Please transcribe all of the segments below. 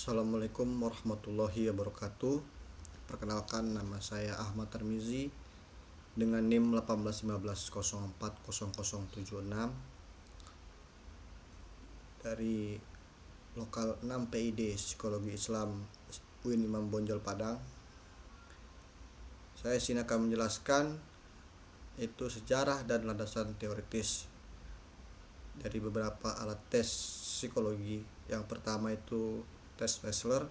Assalamualaikum warahmatullahi wabarakatuh. Perkenalkan, nama saya Ahmad Tarmizi dengan NIM 1815040076 dari lokal 6 PID Psikologi Islam UIN Imam Bonjol Padang. Saya sini akan menjelaskan itu sejarah dan landasan teoritis dari beberapa alat tes psikologi. Yang pertama itu tes Wechsler,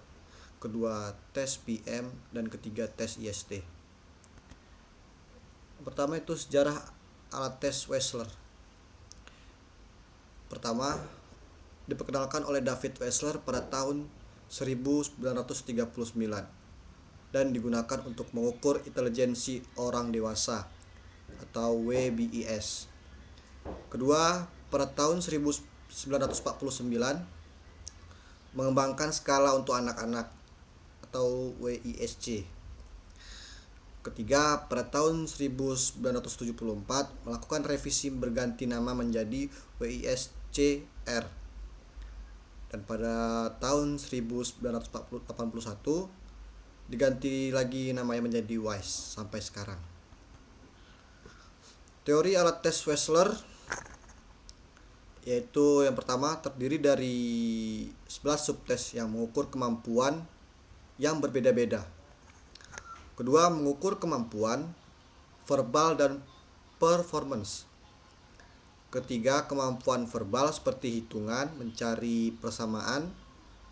kedua tes PM, dan ketiga tes IST. Pertama itu sejarah alat tes Wechsler. Pertama, diperkenalkan oleh David Wechsler pada tahun 1939 dan digunakan untuk mengukur intelijensi orang dewasa atau WBIS. Kedua, pada tahun 1949 mengembangkan skala untuk anak-anak atau WISC. Ketiga, pada tahun 1974 melakukan revisi berganti nama menjadi WISC-R. Dan pada tahun 1981 diganti lagi namanya menjadi WISE sampai sekarang. Teori alat tes Wechsler yaitu yang pertama terdiri dari 11 subtes yang mengukur kemampuan yang berbeda-beda. Kedua, mengukur kemampuan verbal dan performance. Ketiga, kemampuan verbal seperti hitungan, mencari persamaan,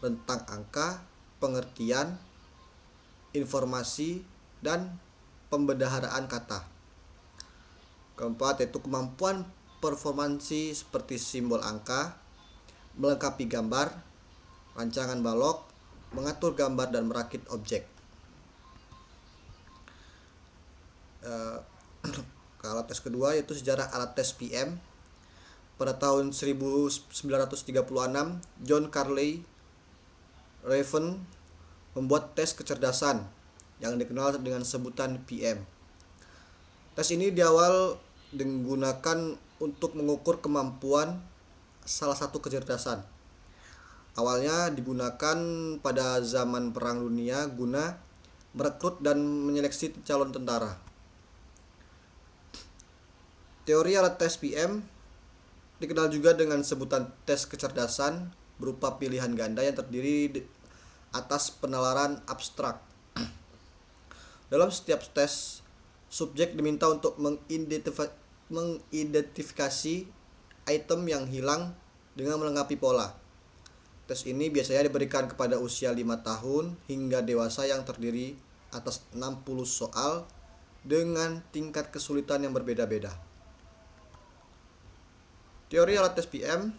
rentang angka, pengertian, informasi, dan pembendaharaan kata. Keempat, yaitu kemampuan performansi seperti simbol angka, melengkapi gambar, rancangan balok, mengatur gambar, dan merakit objek. Alat tes kedua yaitu sejarah alat tes PM. Pada tahun 1936, John Carley Raven membuat tes kecerdasan yang dikenal dengan sebutan PM. Tes ini di awal digunakan untuk mengukur kemampuan salah satu kecerdasan. Awalnya digunakan pada zaman Perang Dunia guna merekrut dan menyeleksi calon tentara. Teori alat tes PM dikenal juga dengan sebutan tes kecerdasan berupa pilihan ganda yang terdiri atas penalaran abstrak. Dalam setiap tes, subjek diminta untuk mengidentifikasi item yang hilang dengan melengkapi pola. Tes ini biasanya diberikan kepada usia 5 tahun hingga dewasa yang terdiri atas 60 soal dengan tingkat kesulitan yang berbeda-beda. Teori alat tes PM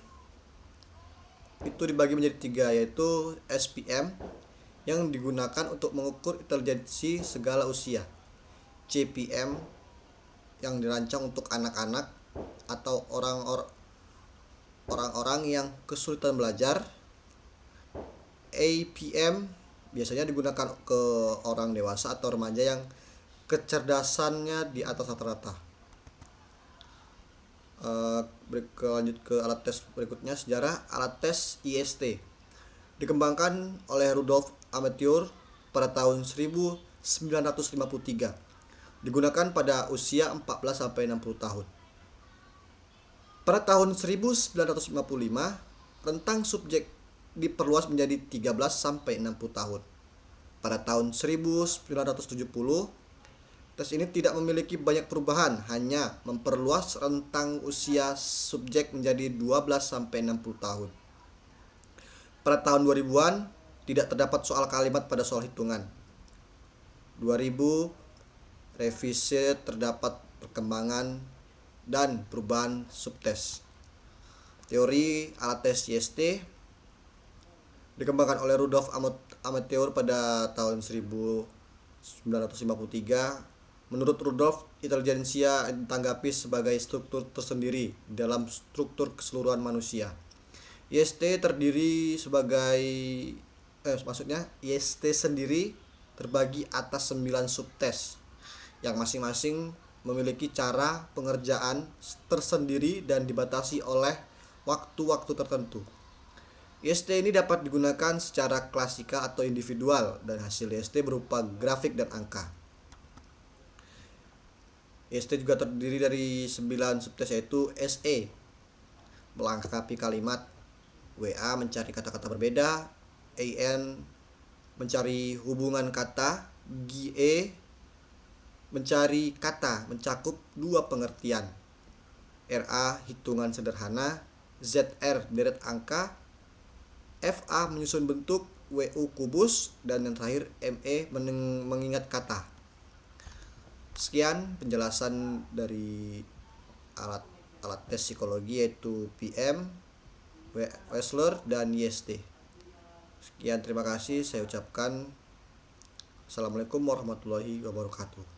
itu dibagi menjadi 3, yaitu SPM yang digunakan untuk mengukur intelijensi segala usia, CPM yang dirancang untuk anak-anak atau orang-orang yang kesulitan belajar, APM biasanya digunakan ke orang dewasa atau remaja yang kecerdasannya di atas rata-rata. Lanjut ke alat tes berikutnya, sejarah alat tes IST. Dikembangkan oleh Rudolf Amateur pada tahun 1953. Digunakan pada usia 14-60 tahun. Pada tahun 1955, rentang subjek diperluas menjadi 13-60 tahun. Pada tahun 1970, tes ini tidak memiliki banyak perubahan, hanya memperluas rentang usia subjek menjadi 12-60 tahun. Pada tahun 2000-an, tidak terdapat soal kalimat pada soal hitungan. 2000, revisi terdapat perkembangan dan perubahan subtes. Teori alat tes IST dikembangkan oleh Rudolf Amateur pada tahun 1953. Menurut Rudolf, intelijensia ditanggapi sebagai struktur tersendiri dalam struktur keseluruhan manusia. IST sendiri terbagi atas 9 subtes yang masing-masing memiliki cara pengerjaan tersendiri dan dibatasi oleh waktu-waktu tertentu. IST ini dapat digunakan secara klasikal atau individual dan hasil IST berupa grafik dan angka. IST juga terdiri dari 9 subtes yaitu SE melengkapi kalimat, WA mencari kata-kata berbeda, AN mencari hubungan kata, GE mencari kata mencakup dua pengertian, RA hitungan sederhana, ZR deret angka, FA menyusun bentuk, WU kubus, dan yang terakhir ME mengingat kata. Sekian penjelasan dari alat tes psikologi yaitu PM, Wechsler, dan IST. Sekian, terima kasih. Saya ucapkan Assalamualaikum warahmatullahi wabarakatuh.